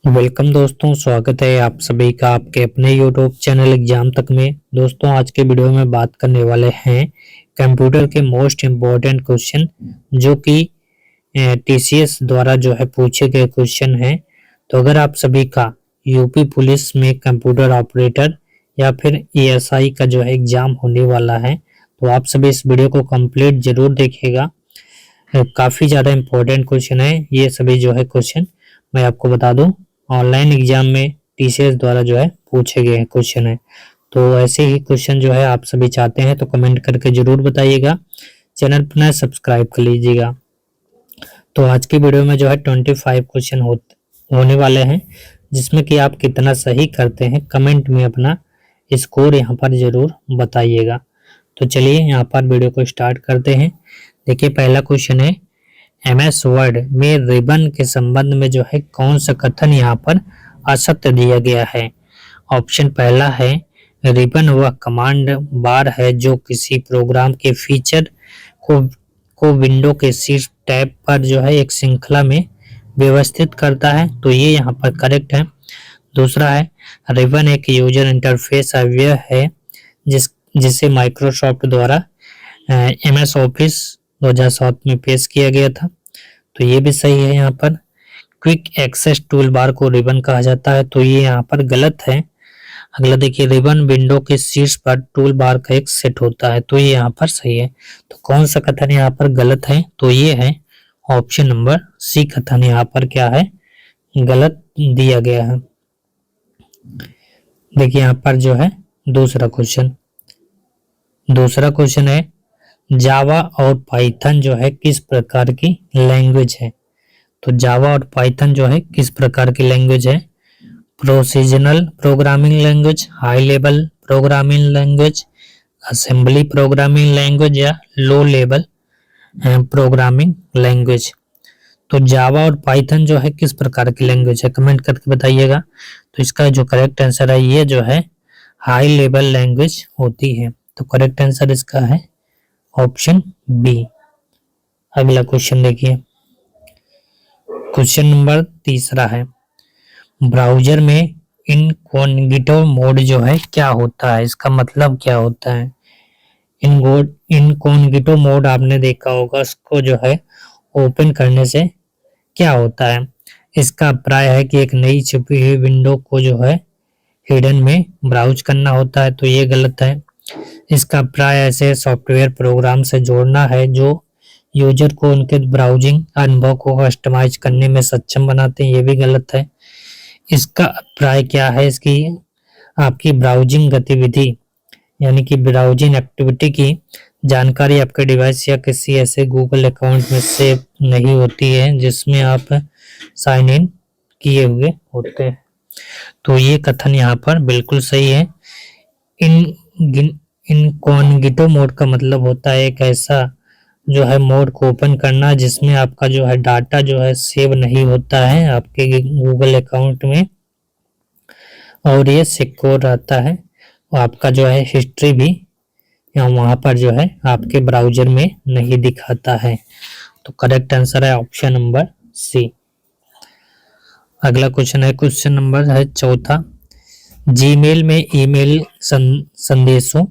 Welcome दोस्तों, स्वागत है आप सभी का आपके अपने यूट्यूब चैनल एग्जाम तक में। दोस्तों आज के वीडियो में बात करने वाले हैं कंप्यूटर के मोस्ट इम्पोर्टेंट क्वेश्चन जो कि टीसीएस द्वारा जो है पूछे गए क्वेश्चन हैं। तो अगर आप सभी का यूपी पुलिस में कंप्यूटर ऑपरेटर या फिर एएसआई का जो है एग्जाम होने वाला है तो आप सभी इस वीडियो को कंप्लीट जरूर देखिएगा। काफ़ी ज़्यादा इम्पोर्टेंट क्वेश्चन है ये सभी जो है क्वेश्चन। मैं आपको बता दूं ऑनलाइन एग्जाम में टीसीएस द्वारा जो है पूछे गए क्वेश्चन है। तो ऐसे ही क्वेश्चन जो है आप सभी चाहते हैं तो कमेंट करके जरूर बताइएगा, चैनल पर सब्सक्राइब कर लीजिएगा। तो आज की वीडियो में जो है 25 क्वेश्चन होने वाले हैं जिसमें कि आप कितना सही करते हैं कमेंट में अपना स्कोर यहाँ पर जरूर बताइएगा। तो चलिए यहाँ पर वीडियो को स्टार्ट करते हैं। देखिए पहला क्वेश्चन है एमएस वर्ड में रिबन के संबंध में जो है कौन सा कथन यहाँ पर असत्य दिया गया है। ऑप्शन पहला है रिबन वह कमांड बार है जो किसी प्रोग्राम के फीचर को विंडो के शीर्ष टैब पर जो है एक श्रृंखला में व्यवस्थित करता है, तो ये यहाँ पर करेक्ट है। दूसरा है रिबन एक यूजर इंटरफेस अवयव है जिसे माइक्रोसॉफ्ट द्वारा एमएस ऑफिस 2007 में पेश किया गया था, तो ये भी सही है। यहाँ पर क्विक एक्सेस टूल बार को रिबन कहा जाता है, तो ये यहाँ पर गलत है। अगला देखिए रिबन विंडो के शीर्ष पर टूल बार का एक सेट होता है, तो ये यहाँ पर सही है। तो कौन सा कथन यहाँ पर गलत है, तो ये है ऑप्शन नंबर सी कथन यहाँ पर क्या है गलत दिया गया है। देखिए यहाँ पर जो है दूसरा क्वेश्चन है जावा और पाइथन जो है किस प्रकार की लैंग्वेज है। तो जावा और पाइथन जो है किस प्रकार की लैंग्वेज है। Procedural programming language, high level programming language, assembly programming language या लो लेवल प्रोग्रामिंग लैंग्वेज। तो जावा और पाइथन जो है किस प्रकार की लैंग्वेज है, कमेंट करके बताइएगा। तो इसका जो करेक्ट आंसर है ये जो है हाई लेवल लैंग्वेज होती है, तो करेक्ट आंसर इसका है ऑप्शन बी। अगला क्वेश्चन देखिए, क्वेश्चन नंबर तीसरा है ब्राउजर में इनकॉग्निटो मोड जो है क्या होता है, इसका मतलब क्या होता है। इनकॉग्निटो मोड आपने देखा होगा, उसको जो है ओपन करने से क्या होता है। इसका अभिप्राय है कि एक नई छुपी हुई विंडो को जो है हिडन में ब्राउज करना होता है, तो ये गलत है। इसका प्राय ऐसे सॉफ्टवेयर प्रोग्राम से जोड़ना है जो यूजर को उनके ब्राउजिंग अनुभव को कस्टमाइज करने में सक्षम बनाते हैं, ये भी गलत है। इसका प्राय क्या है, इसकी आपकी ब्राउजिंग गतिविधि यानी कि ब्राउजिंग एक्टिविटी की जानकारी आपके डिवाइस या किसी ऐसे गूगल अकाउंट में सेव नहीं होती है जिसमें आप साइन इन किए हुए होते हैं, तो ये कथन यहाँ पर बिल्कुल सही है। इनकॉग्निटो मोड का मतलब होता है एक ऐसा जो है मोड को ओपन करना जिसमें आपका जो है डाटा जो है सेव नहीं होता है आपके गूगल अकाउंट में और ये सिक्योर रहता है, और आपका जो है हिस्ट्री भी वहां पर जो है आपके ब्राउजर में नहीं दिखाता है, तो करेक्ट आंसर है ऑप्शन नंबर सी। अगला क्वेश्चन है क्वेश्चन नंबर है चौथा, जीमेल में ईमेल संदेशों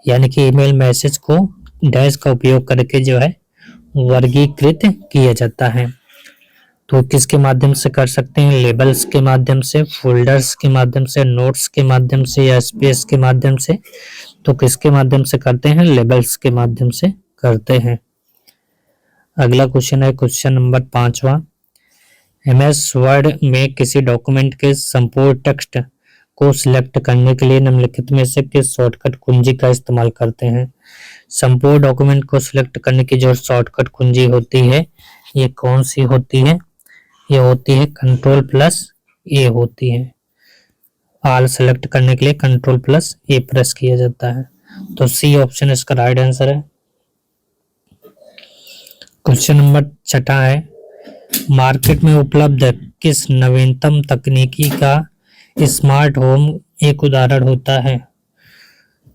यानी कि ईमेल मैसेज को डैश का उपयोग करके जो है वर्गीकृत किया जाता है, तो किसके माध्यम से कर सकते हैं, लेबल्स के माध्यम से, फोल्डर्स के माध्यम से, नोट्स के माध्यम से या स्पेस के माध्यम से। तो किसके माध्यम से करते हैं, लेबल्स के माध्यम से करते हैं। अगला क्वेश्चन है क्वेश्चन नंबर 5वां, एमएस वर्ड में किसी डॉक्यूमेंट के संपूर्ण टेक्स्ट को सिलेक्ट करने के लिए निम्नलिखित में से किस शॉर्टकट कुंजी का इस्तेमाल करते हैं। संपूर्ण डॉक्यूमेंट को सिलेक्ट करने की जो शॉर्टकट कुंजी होती है ये कौन सी होती है, ये होती है Ctrl+A होती है। ऑल सेलेक्ट करने के लिए Ctrl+A प्रेस किया जाता है, तो सी ऑप्शन इसका राइट आंसर है। क्वेश्चन नंबर 6 है, मार्केट में उपलब्ध किस नवीनतम तकनीकी का स्मार्ट होम एक उदाहरण होता है।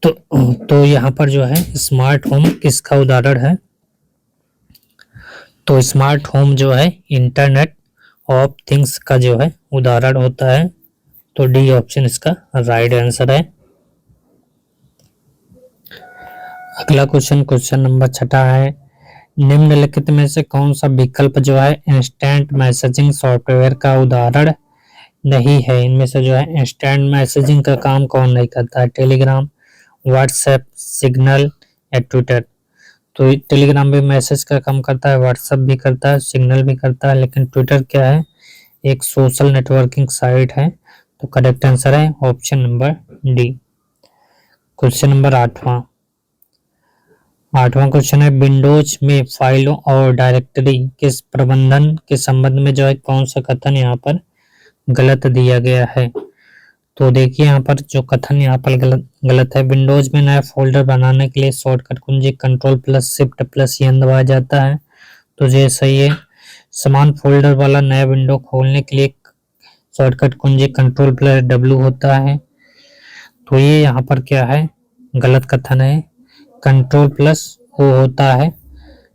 तो यहाँ पर जो है स्मार्ट होम किसका उदाहरण है, तो स्मार्ट होम जो है इंटरनेट ऑफ थिंग्स का जो है उदाहरण होता है। तो डी ऑप्शन इसका राइट आंसर है। अगला क्वेश्चन नंबर 6 है, निम्नलिखित में से कौन सा विकल्प जो है इंस्टेंट मैसेजिंग सॉफ्टवेयर का उदाहरण नहीं है। इनमें से जो है इंस्टेंट मैसेजिंग का काम कौन नहीं करता है, टेलीग्राम, व्हाट्सएप, सिग्नल या ट्विटर। तो टेलीग्राम भी मैसेज का काम करता है, व्हाट्सएप भी करता है, सिग्नल भी करता है, लेकिन ट्विटर क्या है, एक सोशल नेटवर्किंग साइट है। तो करेक्ट आंसर है option number D. Question number 8वां क्वेश्चन है, विंडोज में फाइलों और डायरेक्टरी के प्रबंधन के संबंध में जो है कौन सा कथन यहाँ पर गलत दिया गया है। तो देखिए यहाँ पर जो कथन यहाँ पर गलत है, विंडोज में नया फोल्डर बनाने के लिए शॉर्टकट कुंजी कंट्रोल+शिफ्ट+ एन दबाया जाता है। तो ये सही है। समान फोल्डर वाला नया विंडो खोलने के लिए शॉर्टकट कुंजी कंट्रोल+W होता है। तो ये यहाँ पर क्या है, गलत कथन है। कंट्रोल+O होता है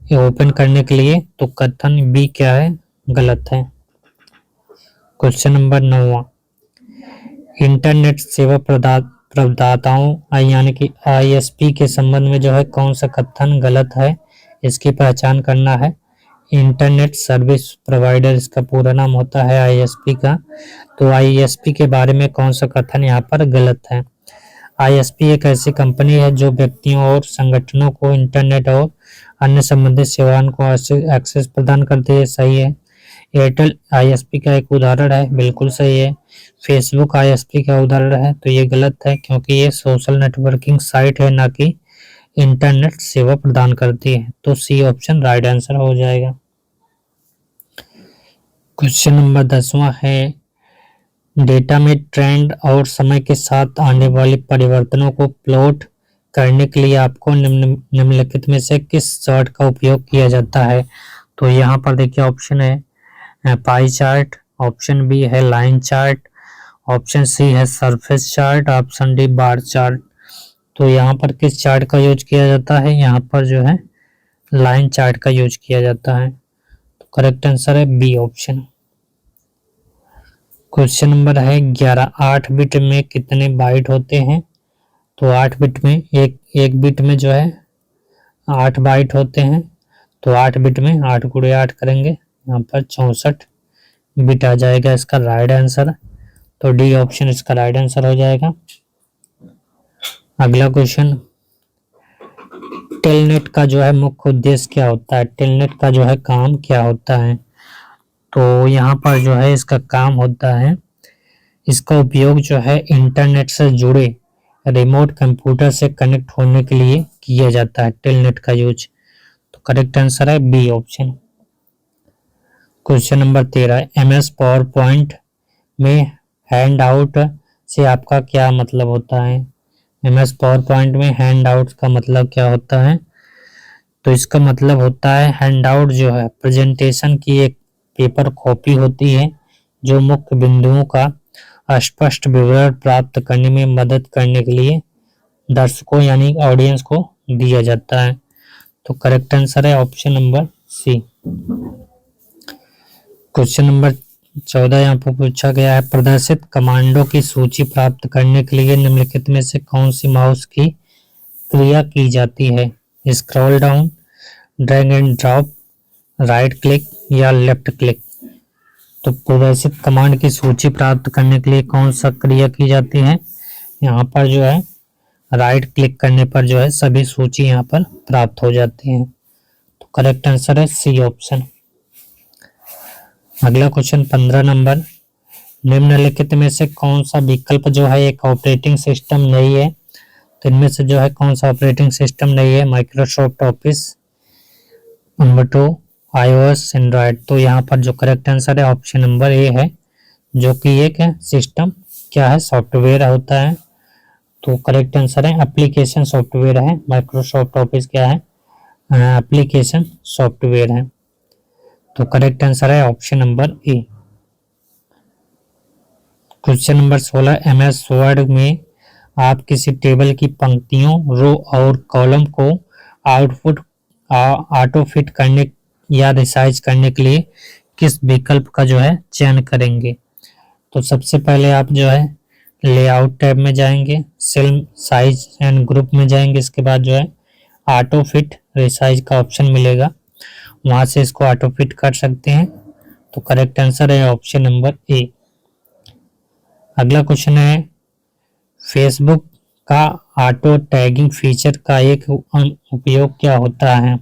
ये ओपन करने के लिए। तो कथन बी क्या है, गलत है। क्वेश्चन नंबर 9, इंटरनेट सेवा प्रदाताओं यानी कि ISP के संबंध में जो है कौन सा कथन गलत है, इसकी पहचान करना है। इंटरनेट सर्विस प्रोवाइडर इसका पूरा नाम होता है ISP का। तो ISP के बारे में कौन सा कथन यहाँ पर गलत है। ISP एक ऐसी कंपनी है जो व्यक्तियों और संगठनों को इंटरनेट और अन्य संबंधित सेवाओं को एक्सेस प्रदान करती है, सही है। एयरटेल ISP का एक उदाहरण है, बिल्कुल सही है। फेसबुक ISP का उदाहरण है, तो ये गलत है क्योंकि ये सोशल नेटवर्किंग साइट है, ना कि इंटरनेट सेवा प्रदान करती है। तो सी ऑप्शन राइट आंसर हो जाएगा। क्वेश्चन नंबर 10वां है, डेटा में ट्रेंड और समय के साथ आने वाले परिवर्तनों को प्लॉट करने के लिए आपको निम्नलिखित में से किस चार्ट का उपयोग किया जाता है। तो यहाँ पर देखिए ऑप्शन है पाई चार्ट, ऑप्शन बी है लाइन चार्ट, ऑप्शन सी है surface chart, option D bar chart. तो यहाँ पर किस चार्ट का यूज किया जाता है, यहाँ पर जो है लाइन चार्ट का यूज किया जाता है। तो करेक्ट आंसर है बी ऑप्शन। क्वेश्चन नंबर है 11, 8 बिट में कितने बाइट होते हैं। तो 8 बिट में एक बिट में जो है 8 बाइट होते हैं। तो 8 बिट में 8 गुणे 8 करेंगे, यहाँ पर 64 बिट आ जाएगा इसका राइट आंसर। तो डी ऑप्शन इसका राइट आंसर हो जाएगा। अगला क्वेश्चन, टेलनेट का जो है मुख्य उद्देश्य क्या होता है, टेलनेट का जो है काम क्या होता है। तो यहाँ पर जो है इसका काम होता है, इसका उपयोग जो है इंटरनेट से जुड़े रिमोट कंप्यूटर से कनेक्ट होने के लिए किया जाता है, टेलनेट का यूज। तो करेक्ट आंसर है B option. Question number 13, MS PowerPoint में हैंड आउट से आपका क्या मतलब होता है। MS पावर पॉइंट में हैंड आउट का मतलब क्या होता है। तो इसका मतलब होता है हैंड आउट जो है प्रेजेंटेशन की एक पेपर कॉपी होती है जो मुख्य बिंदुओं का स्पष्ट विवरण प्राप्त करने में मदद करने के लिए दर्शकों यानी ऑडियंस को दिया जाता है। तो करेक्ट आंसर है option number C. Question number 14 यहाँ पर पूछा गया है, प्रदर्शित कमांडों की सूची प्राप्त करने के लिए निम्नलिखित में से कौन सी माउस की क्रिया की जाती है, scroll down, drag and drop, right click या लेफ्ट क्लिक। तो प्रदर्शित कमांड की सूची प्राप्त करने के लिए कौन सा क्रिया की जाती है, यहाँ पर जो है राइट क्लिक करने पर जो है सभी सूची यहाँ पर प्राप्त हो जाती है। तो करेक्ट आंसर है सी ऑप्शन। अगला क्वेश्चन 15 नंबर, निम्नलिखित में से कौन सा विकल्प जो है एक ऑपरेटिंग सिस्टम नहीं है। तो इनमें से जो है कौन सा ऑपरेटिंग सिस्टम नहीं है, Microsoft office, number 2 iOS, Android. तो यहाँ पर जो करेक्ट आंसर है ऑप्शन नंबर ए है, जो कि एक सिस्टम क्या है, सॉफ्टवेयर होता है। तो करेक्ट आंसर है एप्लीकेशन सॉफ्टवेयर है। माइक्रोसॉफ्ट ऑफिस क्या है, एप्लीकेशन सॉफ्टवेयर है। तो करेक्ट आंसर है option number A. Question number 16, MS word में आप किसी टेबल की पंक्तियों, रो और कॉलम को ऑटो फिट करने या रिसाइज करने के लिए किस विकल्प का जो है चयन करेंगे। तो सबसे पहले आप जो है लेआउट टैब में जाएंगे, सेल साइज एंड ग्रुप में जाएंगे, इसके बाद जो है ऑटो फिट रिसाइज का ऑप्शन मिलेगा, वहां से इसको ऑटो फिट कर सकते हैं। तो करेक्ट आंसर है ऑप्शन नंबर ए। अगला क्वेश्चन है फेसबुक का ऑटो टैगिंग फीचर का एक उपयोग क्या होता है।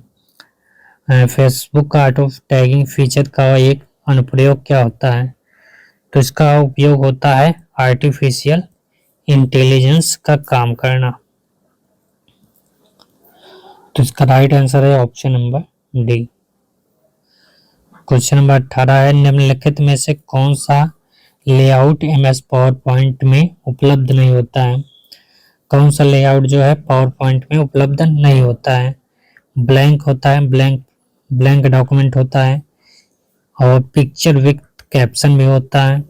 फेसबुक का ऑटो टैगिंग फीचर का एक अनुप्रयोग क्या होता है। तो इसका उपयोग होता है आर्टिफिशियल इंटेलिजेंस का काम करना। तो इसका राइट आंसर है option number D. Question number 18 है निम्नलिखित में से कौन सा लेआउट एमएस पावर पॉइंट में उपलब्ध नहीं होता है। कौन सा लेआउट जो है पावर पॉइंट में उपलब्ध नहीं होता है। ब्लैंक होता है, ब्लैंक डॉक्यूमेंट होता है, और पिक्चर विद कैप्शन भी होता है,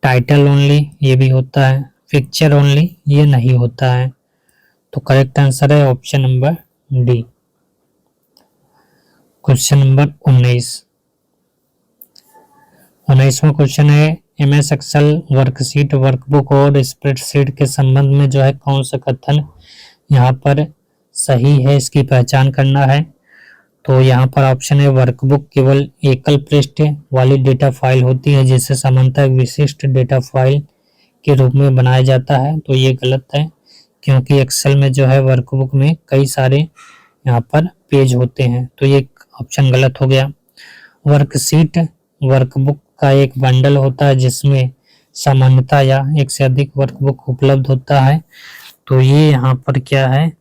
टाइटल ओनली ये भी होता है, पिक्चर ओनली ये नहीं होता है। तो करेक्ट आंसर है option number D. Question number 19वां क्वेश्चन है एमएस एक्सेल वर्कशीट, वर्कबुक और स्प्रेडशीट के संबंध में जो है कौन सा कथन यहाँ पर सही है, इसकी पहचान करना है। तो यहाँ पर ऑप्शन है वर्कबुक केवल एकल पृष्ठ वाली डेटा फाइल होती है जिसे सामान्यतः एक विशिष्ट डेटा फाइल के रूप में बनाया जाता है। तो ये गलत है, क्योंकि एक्सेल में जो है वर्कबुक में कई सारे यहाँ पर पेज होते हैं, तो ये ऑप्शन गलत हो गया। वर्कशीट वर्कबुक का एक बंडल होता है जिसमें सामान्यतः या एक से अधिक वर्कबुक उपलब्ध होता है। तो ये यहाँ पर क्या है,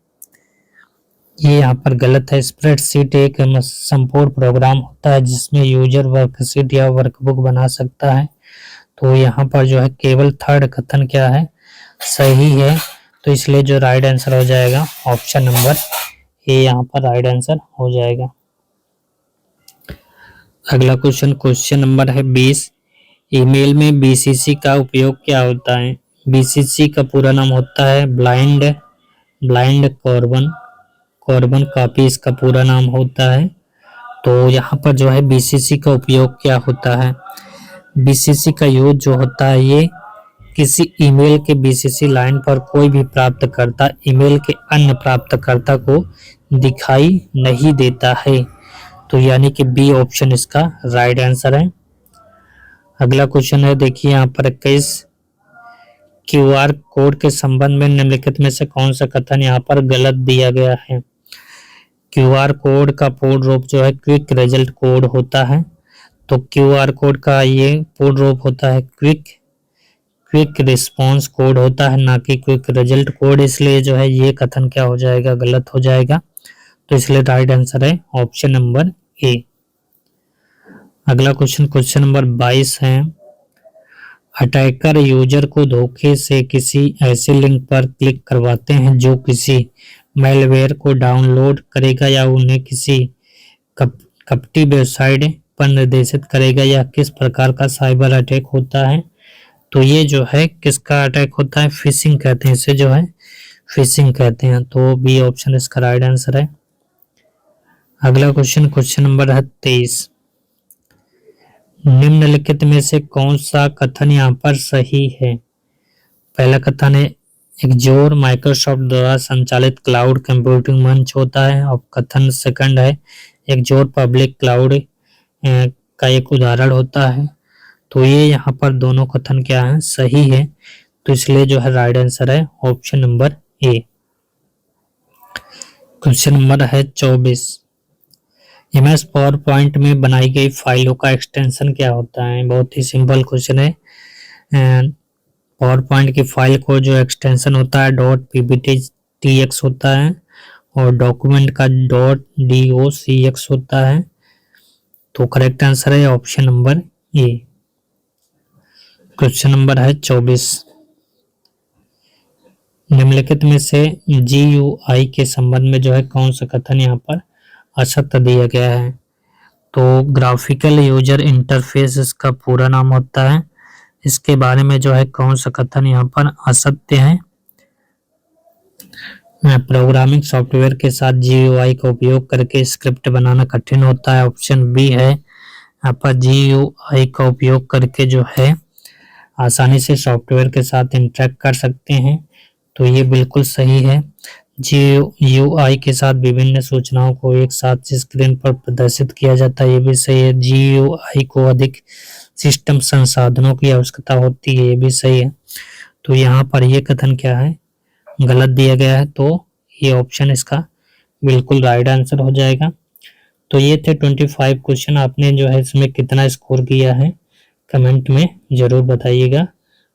ये यहाँ पर गलत है। स्प्रेडशीट एक संपूर्ण प्रोग्राम होता है जिसमें यूजर वर्कशीट या वर्कबुक बना सकता है। तो यहाँ पर जो है केवल थर्ड कथन क्या है, सही है। तो इसलिए जो राइट आंसर हो जाएगा ऑप्शन नंबर ए यहाँ पर राइट आंसर हो जाएगा। अगला क्वेश्चन नंबर है 20। ईमेल में बीसीसी का उपयोग क्या होता है। बीसीसी का पूरा नाम होता है ब्लाइंड कॉर्बन कॉपी इसका पूरा नाम होता है। तो यहाँ पर जो है बीसीसी का उपयोग क्या होता है। बीसीसी का यूज जो होता है ये किसी ईमेल के बीसीसी लाइन पर कोई भी प्राप्तकर्ता ईमेल के अन्य प्राप्तकर्ता को दिखाई नहीं देता है। तो यानी कि बी ऑप्शन इसका राइट आंसर है। अगला क्वेश्चन है देखिए यहाँ पर 21 क्यूआर कोड के संबंध में निम्नलिखित में से कौन सा कथन यहाँ पर गलत दिया गया है। क्यूआर कोड का पूर्ण रूप जो है क्विक रिजल्ट कोड होता है। तो क्यूआर कोड का ये पूर्ण रूप होता है क्विक रिस्पॉन्स कोड होता है, ना कि क्विक रिजल्ट कोड, इसलिए जो है ये कथन क्या हो जाएगा, गलत हो जाएगा। तो इसलिए राइट आंसर है ऑप्शन नंबर ए। अगला क्वेश्चन नंबर 22 है अटैकर यूजर को धोखे से किसी ऐसे लिंक पर क्लिक करवाते हैं जो किसी मैलवेयर को डाउनलोड करेगा या उन्हें किसी कपटी वेबसाइट पर निर्देशित करेगा, या किस प्रकार का साइबर अटैक होता है। तो ये जो है किसका अटैक होता है, फिशिंग कहते हैं इसे, जो है फिशिंग कहते हैं। तो बी ऑप्शन इसका राइट आंसर है। अगला क्वेश्चन नंबर है 23। निम्नलिखित में से कौन सा कथन यहाँ पर सही है। पहला कथन है एक्जोर माइक्रोसॉफ्ट द्वारा संचालित क्लाउड कंप्यूटिंग मंच होता है, और कथन सेकंड है एक्जोर पब्लिक क्लाउड का एक उदाहरण होता है। तो ये यहाँ पर दोनों कथन क्या है, सही है। तो इसलिए जो है राइट आंसर है option number A. Question number है 24। एमएस पावर पॉइंट में बनाई गई फाइलों का एक्सटेंशन क्या होता है। बहुत ही सिंपल क्वेश्चन है। पावर पॉइंट की फाइल को जो एक्सटेंशन होता है .pbtx होता है, और डॉक्यूमेंट का .docx होता है। तो करेक्ट आंसर है option number A. Question number है 24। निम्नलिखित में से GUI के संबंध में जो है कौन सा कथन यहाँ पर असत्य दिया गया है। तो ग्राफिकल यूजर इंटरफेस इसका पूरा नाम होता है, इसके बारे में जो है कौन सा कथन यहाँ पर असत्य है। प्रोग्रामिंग सॉफ्टवेयर के साथ GUI का उपयोग करके स्क्रिप्ट बनाना कठिन होता है, ऑप्शन बी है। यहाँ पर GUI का उपयोग करके जो है आसानी से सॉफ्टवेयर के साथ इंटरेक्ट कर सकते हैं, तो ये बिल्कुल सही है। GUI के साथ विभिन्न सूचनाओं को एक साथ स्क्रीन पर प्रदर्शित किया जाता है, ये भी सही है। GUI को अधिक सिस्टम संसाधनों की आवश्यकता होती है, ये भी सही है। तो यहाँ पर ये कथन क्या है, गलत दिया गया है, तो ये ऑप्शन इसका बिल्कुल राइट आंसर हो जाएगा। तो ये थे 25 क्वेश्चन। आपने जो है इसमें कितना स्कोर किया है कमेंट में जरूर बताइएगा।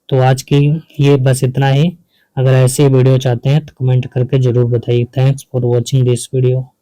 तो आज के लिए बस इतना ही। अगर ऐसे वीडियो चाहते हैं तो कमेंट करके जरूर बताइए। Thanks for watching this video.